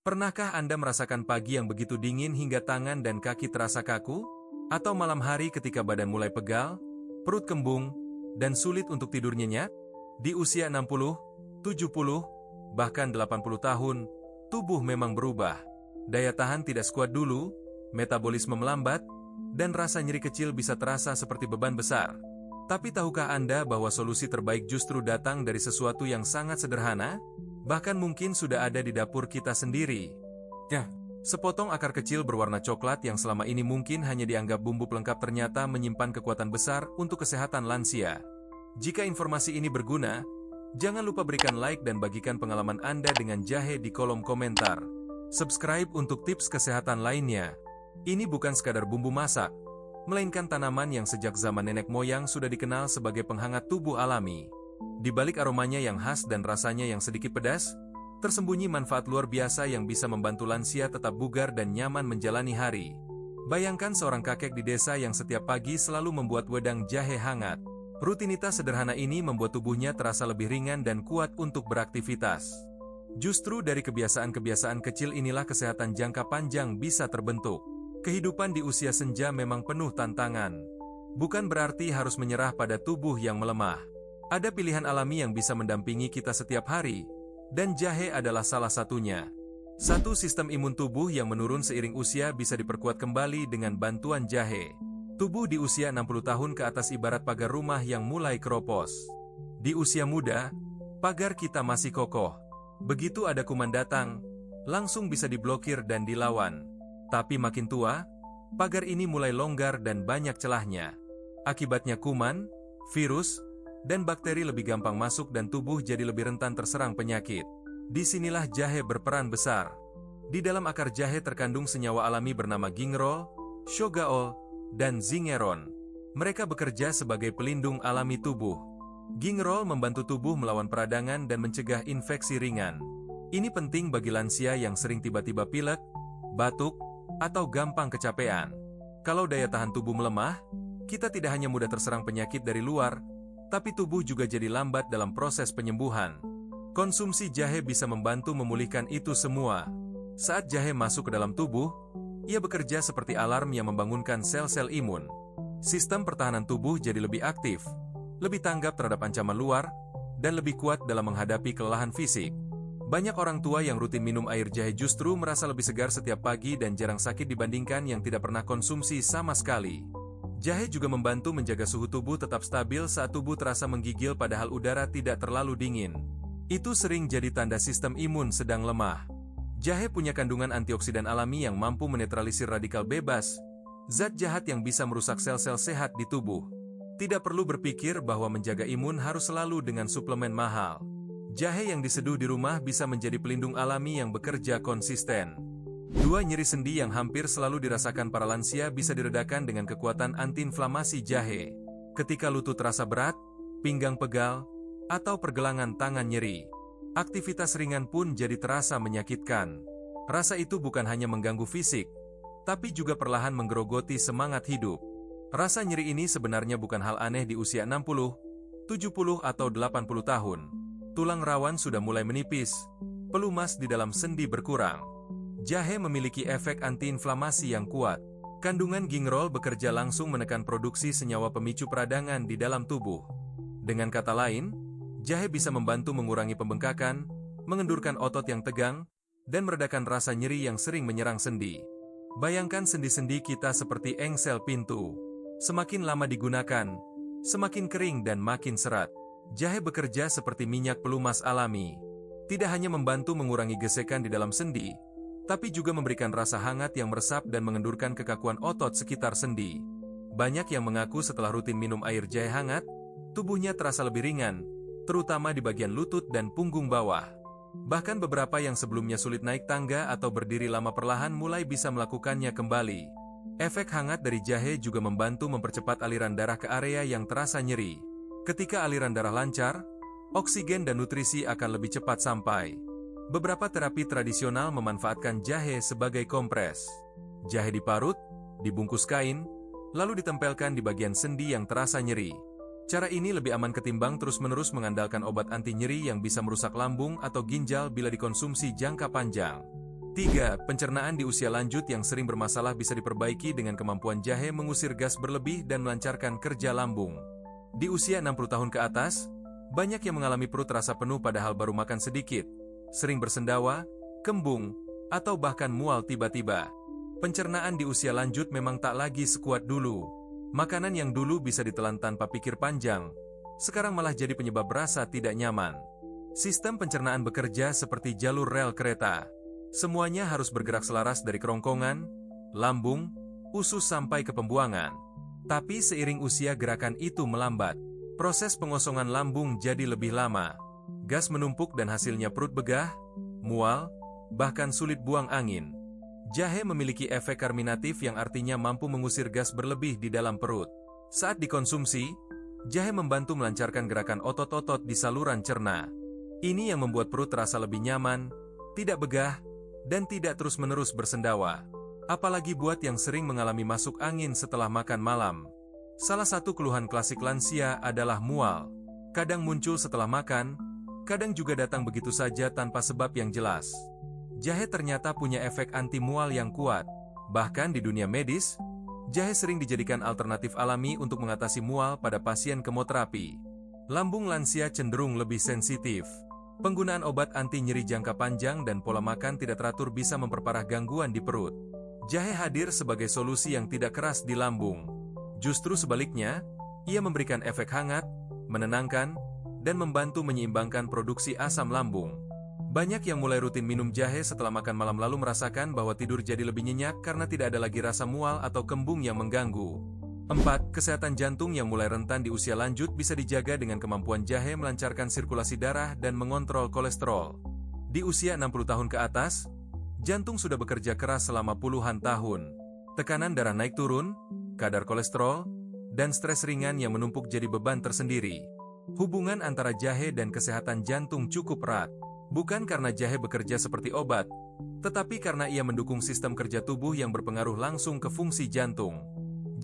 Pernahkah Anda merasakan pagi yang begitu dingin hingga tangan dan kaki terasa kaku? Atau malam hari ketika badan mulai pegal, perut kembung, dan sulit untuk tidur nyenyak? Di usia 60, 70, bahkan 80 tahun, tubuh memang berubah. Daya tahan tidak sekuat dulu, metabolisme melambat, dan rasa nyeri kecil bisa terasa seperti beban besar. Tapi tahukah Anda bahwa solusi terbaik justru datang dari sesuatu yang sangat sederhana? Bahkan mungkin sudah ada di dapur kita sendiri. Ya, sepotong akar kecil berwarna coklat yang selama ini mungkin hanya dianggap bumbu pelengkap ternyata menyimpan kekuatan besar untuk kesehatan lansia. Jika informasi ini berguna, jangan lupa berikan like dan bagikan pengalaman Anda dengan jahe di kolom komentar. Subscribe untuk tips kesehatan lainnya. Ini bukan sekadar bumbu masak, melainkan tanaman yang sejak zaman nenek moyang sudah dikenal sebagai penghangat tubuh alami. Di balik aromanya yang khas dan rasanya yang sedikit pedas, tersembunyi manfaat luar biasa yang bisa membantu lansia tetap bugar dan nyaman menjalani hari. Bayangkan seorang kakek di desa yang setiap pagi selalu membuat wedang jahe hangat. Rutinitas sederhana ini membuat tubuhnya terasa lebih ringan dan kuat untuk beraktivitas. Justru dari kebiasaan-kebiasaan kecil inilah kesehatan jangka panjang bisa terbentuk. Kehidupan di usia senja memang penuh tantangan. Bukan berarti harus menyerah pada tubuh yang melemah. Ada pilihan alami yang bisa mendampingi kita setiap hari, dan jahe adalah salah satunya. Satu, sistem imun tubuh yang menurun seiring usia bisa diperkuat kembali dengan bantuan jahe. Tubuh di usia 60 tahun ke atas ibarat pagar rumah yang mulai keropos. Di usia muda, pagar kita masih kokoh. Begitu ada kuman datang, langsung bisa diblokir dan dilawan. Tapi makin tua, pagar ini mulai longgar dan banyak celahnya. Akibatnya kuman, virus, dan bakteri lebih gampang masuk dan tubuh jadi lebih rentan terserang penyakit. Disinilah jahe berperan besar. Di dalam akar jahe terkandung senyawa alami bernama gingerol, shogaol, dan zingeron. Mereka bekerja sebagai pelindung alami tubuh. Gingerol membantu tubuh melawan peradangan dan mencegah infeksi ringan. Ini penting bagi lansia yang sering tiba-tiba pilek, batuk, atau gampang kecapean. Kalau daya tahan tubuh melemah, kita tidak hanya mudah terserang penyakit dari luar, tapi tubuh juga jadi lambat dalam proses penyembuhan. Konsumsi jahe bisa membantu memulihkan itu semua. Saat jahe masuk ke dalam tubuh, ia bekerja seperti alarm yang membangunkan sel-sel imun. Sistem pertahanan tubuh jadi lebih aktif, lebih tanggap terhadap ancaman luar, dan lebih kuat dalam menghadapi kelelahan fisik. Banyak orang tua yang rutin minum air jahe justru merasa lebih segar setiap pagi dan jarang sakit dibandingkan yang tidak pernah konsumsi sama sekali. Jahe juga membantu menjaga suhu tubuh tetap stabil saat tubuh terasa menggigil padahal udara tidak terlalu dingin. Itu sering jadi tanda sistem imun sedang lemah. Jahe punya kandungan antioksidan alami yang mampu menetralisir radikal bebas, zat jahat yang bisa merusak sel-sel sehat di tubuh. Tidak perlu berpikir bahwa menjaga imun harus selalu dengan suplemen mahal. Jahe yang diseduh di rumah bisa menjadi pelindung alami yang bekerja konsisten. 2. Nyeri sendi yang hampir selalu dirasakan para lansia bisa diredakan dengan kekuatan antiinflamasi jahe. Ketika lutut terasa berat, pinggang pegal, atau pergelangan tangan nyeri, aktivitas ringan pun jadi terasa menyakitkan. Rasa itu bukan hanya mengganggu fisik, tapi juga perlahan menggerogoti semangat hidup. Rasa nyeri ini sebenarnya bukan hal aneh di usia 60, 70 atau 80 tahun. Tulang rawan sudah mulai menipis, pelumas di dalam sendi berkurang. Jahe memiliki efek antiinflamasi yang kuat. Kandungan gingerol bekerja langsung menekan produksi senyawa pemicu peradangan di dalam tubuh. Dengan kata lain, jahe bisa membantu mengurangi pembengkakan, mengendurkan otot yang tegang, dan meredakan rasa nyeri yang sering menyerang sendi. Bayangkan sendi-sendi kita seperti engsel pintu. Semakin lama digunakan, semakin kering dan makin serat. Jahe bekerja seperti minyak pelumas alami. Tidak hanya membantu mengurangi gesekan di dalam sendi, tapi juga memberikan rasa hangat yang meresap dan mengendurkan kekakuan otot sekitar sendi. Banyak yang mengaku setelah rutin minum air jahe hangat, tubuhnya terasa lebih ringan, terutama di bagian lutut dan punggung bawah. Bahkan beberapa yang sebelumnya sulit naik tangga atau berdiri lama perlahan mulai bisa melakukannya kembali. Efek hangat dari jahe juga membantu mempercepat aliran darah ke area yang terasa nyeri. Ketika aliran darah lancar, oksigen dan nutrisi akan lebih cepat sampai. Beberapa terapi tradisional memanfaatkan jahe sebagai kompres. Jahe diparut, dibungkus kain, lalu ditempelkan di bagian sendi yang terasa nyeri. Cara ini lebih aman ketimbang terus-menerus mengandalkan obat anti nyeri yang bisa merusak lambung atau ginjal bila dikonsumsi jangka panjang. 3. Pencernaan di usia lanjut yang sering bermasalah bisa diperbaiki dengan kemampuan jahe mengusir gas berlebih dan melancarkan kerja lambung. Di usia 60 tahun ke atas, banyak yang mengalami perut rasa penuh padahal baru makan sedikit, sering bersendawa, kembung, atau bahkan mual tiba-tiba. Pencernaan di usia lanjut memang tak lagi sekuat dulu. Makanan yang dulu bisa ditelan tanpa pikir panjang, sekarang malah jadi penyebab rasa tidak nyaman. Sistem pencernaan bekerja seperti jalur rel kereta. Semuanya harus bergerak selaras dari kerongkongan, lambung, usus sampai ke pembuangan. Tapi seiring usia gerakan itu melambat. Proses pengosongan lambung jadi lebih lama. Gas menumpuk dan hasilnya perut begah, mual, bahkan sulit buang angin. Jahe memiliki efek karminatif yang artinya mampu mengusir gas berlebih di dalam perut. Saat dikonsumsi, jahe membantu melancarkan gerakan otot-otot di saluran cerna. Ini yang membuat perut terasa lebih nyaman, tidak begah, dan tidak terus-menerus bersendawa. Apalagi buat yang sering mengalami masuk angin setelah makan malam. Salah satu keluhan klasik lansia adalah mual. Kadang muncul setelah makan, kadang juga datang begitu saja tanpa sebab yang jelas. Jahe ternyata punya efek anti-mual yang kuat. Bahkan di dunia medis, jahe sering dijadikan alternatif alami untuk mengatasi mual pada pasien kemoterapi. Lambung lansia cenderung lebih sensitif. Penggunaan obat anti nyeri jangka panjang dan pola makan tidak teratur bisa memperparah gangguan di perut. Jahe hadir sebagai solusi yang tidak keras di lambung. Justru sebaliknya, ia memberikan efek hangat, menenangkan, dan membantu menyeimbangkan produksi asam lambung. Banyak yang mulai rutin minum jahe setelah makan malam lalu merasakan bahwa tidur jadi lebih nyenyak karena tidak ada lagi rasa mual atau kembung yang mengganggu. 4. Kesehatan jantung yang mulai rentan di usia lanjut bisa dijaga dengan kemampuan jahe melancarkan sirkulasi darah dan mengontrol kolesterol. Di usia 60 tahun ke atas, jantung sudah bekerja keras selama puluhan tahun. Tekanan darah naik turun, kadar kolesterol, dan stres ringan yang menumpuk jadi beban tersendiri. Hubungan antara jahe dan kesehatan jantung cukup erat. Bukan karena jahe bekerja seperti obat, tetapi karena ia mendukung sistem kerja tubuh yang berpengaruh langsung ke fungsi jantung.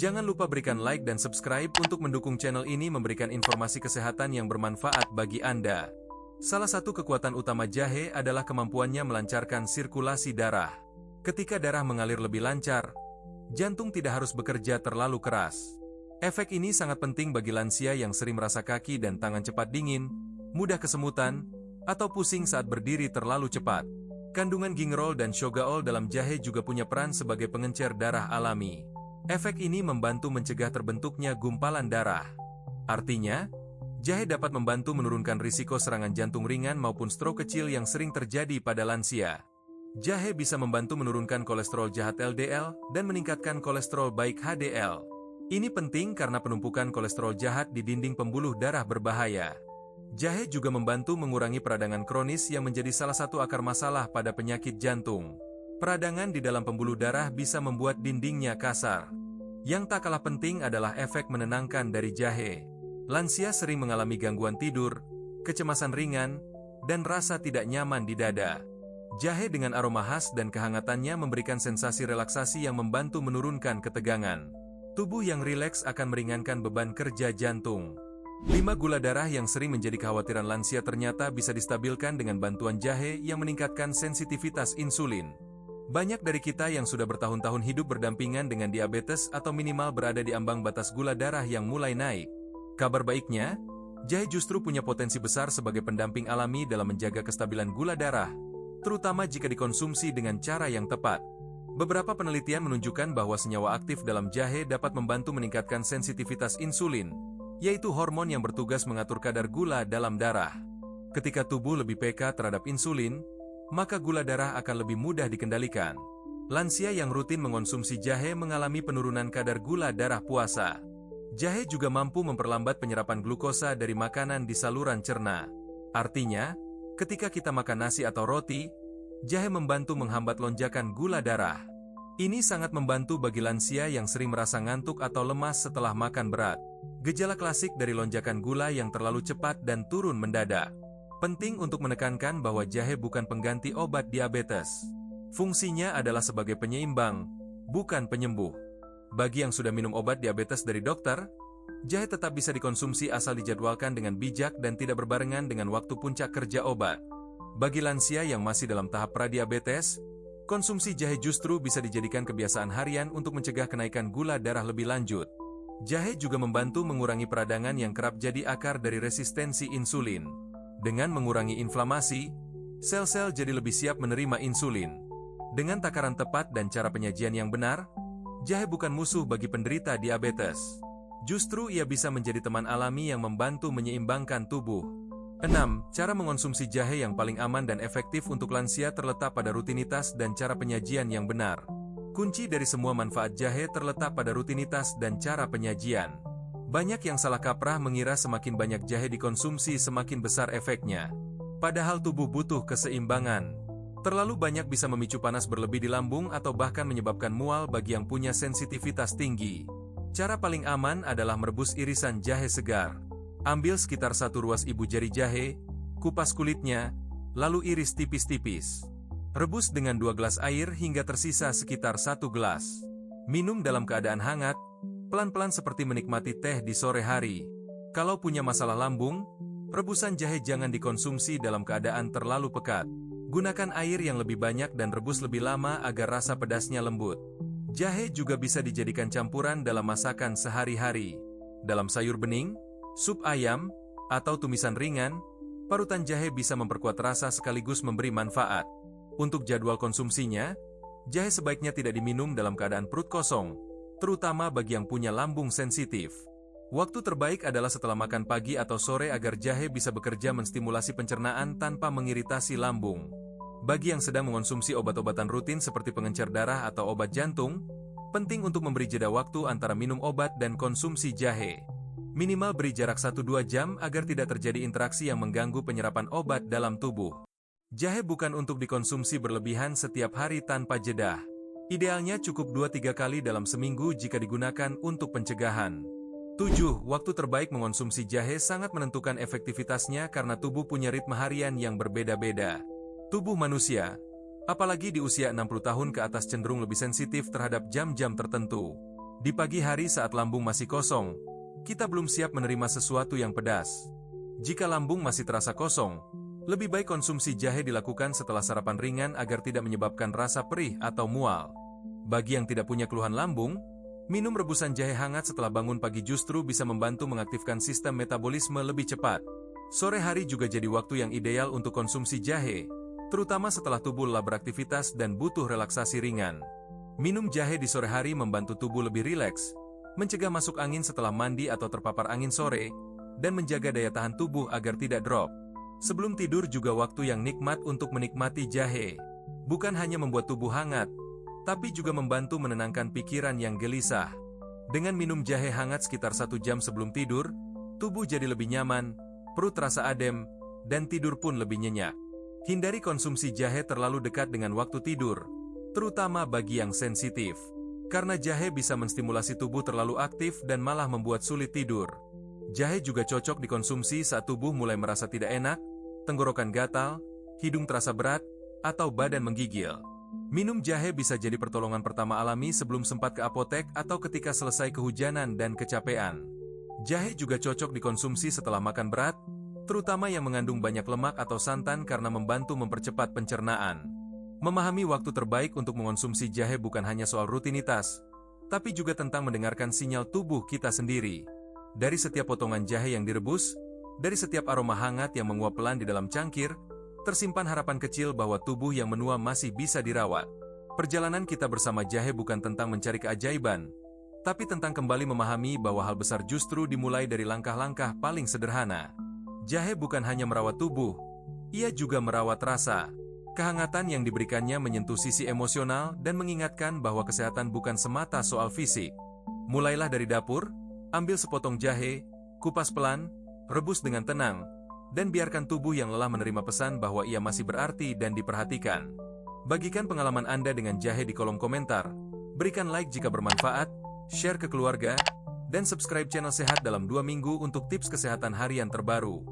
Jangan lupa berikan like dan subscribe untuk mendukung channel ini memberikan informasi kesehatan yang bermanfaat bagi Anda. Salah satu kekuatan utama jahe adalah kemampuannya melancarkan sirkulasi darah. Ketika darah mengalir lebih lancar, jantung tidak harus bekerja terlalu keras. Efek ini sangat penting bagi lansia yang sering merasa kaki dan tangan cepat dingin, mudah kesemutan, atau pusing saat berdiri terlalu cepat. Kandungan gingerol dan shogaol dalam jahe juga punya peran sebagai pengencer darah alami. Efek ini membantu mencegah terbentuknya gumpalan darah. Artinya, jahe dapat membantu menurunkan risiko serangan jantung ringan maupun stroke kecil yang sering terjadi pada lansia. Jahe bisa membantu menurunkan kolesterol jahat LDL dan meningkatkan kolesterol baik HDL. Ini penting karena penumpukan kolesterol jahat di dinding pembuluh darah berbahaya. Jahe juga membantu mengurangi peradangan kronis yang menjadi salah satu akar masalah pada penyakit jantung. Peradangan di dalam pembuluh darah bisa membuat dindingnya kasar. Yang tak kalah penting adalah efek menenangkan dari jahe. Lansia sering mengalami gangguan tidur, kecemasan ringan, dan rasa tidak nyaman di dada. Jahe dengan aroma khas dan kehangatannya memberikan sensasi relaksasi yang membantu menurunkan ketegangan. Tubuh yang rileks akan meringankan beban kerja jantung. 5. Gula darah yang sering menjadi kekhawatiran lansia ternyata bisa distabilkan dengan bantuan jahe yang meningkatkan sensitivitas insulin. Banyak dari kita yang sudah bertahun-tahun hidup berdampingan dengan diabetes atau minimal berada di ambang batas gula darah yang mulai naik. Kabar baiknya, jahe justru punya potensi besar sebagai pendamping alami dalam menjaga kestabilan gula darah, terutama jika dikonsumsi dengan cara yang tepat. Beberapa penelitian menunjukkan bahwa senyawa aktif dalam jahe dapat membantu meningkatkan sensitivitas insulin, yaitu hormon yang bertugas mengatur kadar gula dalam darah. Ketika tubuh lebih peka terhadap insulin, maka gula darah akan lebih mudah dikendalikan. Lansia yang rutin mengonsumsi jahe mengalami penurunan kadar gula darah puasa. Jahe juga mampu memperlambat penyerapan glukosa dari makanan di saluran cerna. Artinya, ketika kita makan nasi atau roti, jahe membantu menghambat lonjakan gula darah. Ini sangat membantu bagi lansia yang sering merasa ngantuk atau lemas setelah makan berat. Gejala klasik dari lonjakan gula yang terlalu cepat dan turun mendadak. Penting untuk menekankan bahwa jahe bukan pengganti obat diabetes. Fungsinya adalah sebagai penyeimbang, bukan penyembuh. Bagi yang sudah minum obat diabetes dari dokter, jahe tetap bisa dikonsumsi asal dijadwalkan dengan bijak dan tidak berbarengan dengan waktu puncak kerja obat. Bagi lansia yang masih dalam tahap pradiabetes, Konsumsi jahe justru bisa dijadikan kebiasaan harian untuk mencegah kenaikan gula darah lebih lanjut. Jahe juga membantu mengurangi peradangan yang kerap jadi akar dari resistensi insulin. Dengan mengurangi inflamasi, sel-sel jadi lebih siap menerima insulin. Dengan takaran tepat dan cara penyajian yang benar, jahe bukan musuh bagi penderita diabetes. Justru ia bisa menjadi teman alami yang membantu menyeimbangkan tubuh. 6. Cara mengonsumsi jahe yang paling aman dan efektif untuk lansia terletak pada rutinitas dan cara penyajian yang benar. Kunci dari semua manfaat jahe terletak pada rutinitas dan cara penyajian. Banyak yang salah kaprah mengira semakin banyak jahe dikonsumsi semakin besar efeknya. Padahal tubuh butuh keseimbangan. Terlalu banyak bisa memicu panas berlebih di lambung atau bahkan menyebabkan mual bagi yang punya sensitivitas tinggi. Cara paling aman adalah merebus irisan jahe segar. Ambil sekitar 1 ruas ibu jari jahe, kupas kulitnya, lalu iris tipis-tipis. Rebus dengan 2 gelas air hingga tersisa sekitar 1 gelas. Minum dalam keadaan hangat, pelan-pelan seperti menikmati teh di sore hari. Kalau punya masalah lambung, rebusan jahe jangan dikonsumsi dalam keadaan terlalu pekat. Gunakan air yang lebih banyak dan rebus lebih lama agar rasa pedasnya lembut. Jahe juga bisa dijadikan campuran dalam masakan sehari-hari. Dalam sayur bening, sup ayam, atau tumisan ringan, parutan jahe bisa memperkuat rasa sekaligus memberi manfaat. Untuk jadwal konsumsinya, jahe sebaiknya tidak diminum dalam keadaan perut kosong, terutama bagi yang punya lambung sensitif. Waktu terbaik adalah setelah makan pagi atau sore agar jahe bisa bekerja menstimulasi pencernaan tanpa mengiritasi lambung. Bagi yang sedang mengonsumsi obat-obatan rutin seperti pengencer darah atau obat jantung, penting untuk memberi jeda waktu antara minum obat dan konsumsi jahe. Minimal beri jarak 1-2 jam agar tidak terjadi interaksi yang mengganggu penyerapan obat dalam tubuh. Jahe bukan untuk dikonsumsi berlebihan setiap hari tanpa jeda. Idealnya cukup 2-3 kali dalam seminggu jika digunakan untuk pencegahan. 7. Waktu terbaik mengonsumsi jahe sangat menentukan efektivitasnya karena tubuh punya ritme harian yang berbeda-beda. Tubuh manusia, apalagi di usia 60 tahun ke atas cenderung lebih sensitif terhadap jam-jam tertentu. Di pagi hari saat lambung masih kosong, kita belum siap menerima sesuatu yang pedas. Jika lambung masih terasa kosong, lebih baik konsumsi jahe dilakukan setelah sarapan ringan agar tidak menyebabkan rasa perih atau mual. Bagi yang tidak punya keluhan lambung, minum rebusan jahe hangat setelah bangun pagi justru bisa membantu mengaktifkan sistem metabolisme lebih cepat. Sore hari juga jadi waktu yang ideal untuk konsumsi jahe, terutama setelah tubuh lelah beraktivitas dan butuh relaksasi ringan. Minum jahe di sore hari membantu tubuh lebih rileks, mencegah masuk angin setelah mandi atau terpapar angin sore, dan menjaga daya tahan tubuh agar tidak drop. Sebelum tidur juga waktu yang nikmat untuk menikmati jahe. Bukan hanya membuat tubuh hangat, tapi juga membantu menenangkan pikiran yang gelisah. Dengan minum jahe hangat sekitar 1 jam sebelum tidur, tubuh jadi lebih nyaman, perut terasa adem, dan tidur pun lebih nyenyak. Hindari konsumsi jahe terlalu dekat dengan waktu tidur, terutama bagi yang sensitif. Karena jahe bisa menstimulasi tubuh terlalu aktif dan malah membuat sulit tidur. Jahe juga cocok dikonsumsi saat tubuh mulai merasa tidak enak, tenggorokan gatal, hidung terasa berat, atau badan menggigil. Minum jahe bisa jadi pertolongan pertama alami sebelum sempat ke apotek atau ketika selesai kehujanan dan kecapean. Jahe juga cocok dikonsumsi setelah makan berat, terutama yang mengandung banyak lemak atau santan karena membantu mempercepat pencernaan. Memahami waktu terbaik untuk mengonsumsi jahe bukan hanya soal rutinitas, tapi juga tentang mendengarkan sinyal tubuh kita sendiri. Dari setiap potongan jahe yang direbus, dari setiap aroma hangat yang menguap pelan di dalam cangkir, tersimpan harapan kecil bahwa tubuh yang menua masih bisa dirawat. Perjalanan kita bersama jahe bukan tentang mencari keajaiban, tapi tentang kembali memahami bahwa hal besar justru dimulai dari langkah-langkah paling sederhana. Jahe bukan hanya merawat tubuh, ia juga merawat rasa. Kehangatan yang diberikannya menyentuh sisi emosional dan mengingatkan bahwa kesehatan bukan semata soal fisik. Mulailah dari dapur, ambil sepotong jahe, kupas pelan, rebus dengan tenang, dan biarkan tubuh yang lelah menerima pesan bahwa ia masih berarti dan diperhatikan. Bagikan pengalaman Anda dengan jahe di kolom komentar, berikan like jika bermanfaat, share ke keluarga, dan subscribe channel Sehat dalam 2 minggu untuk tips kesehatan harian terbaru.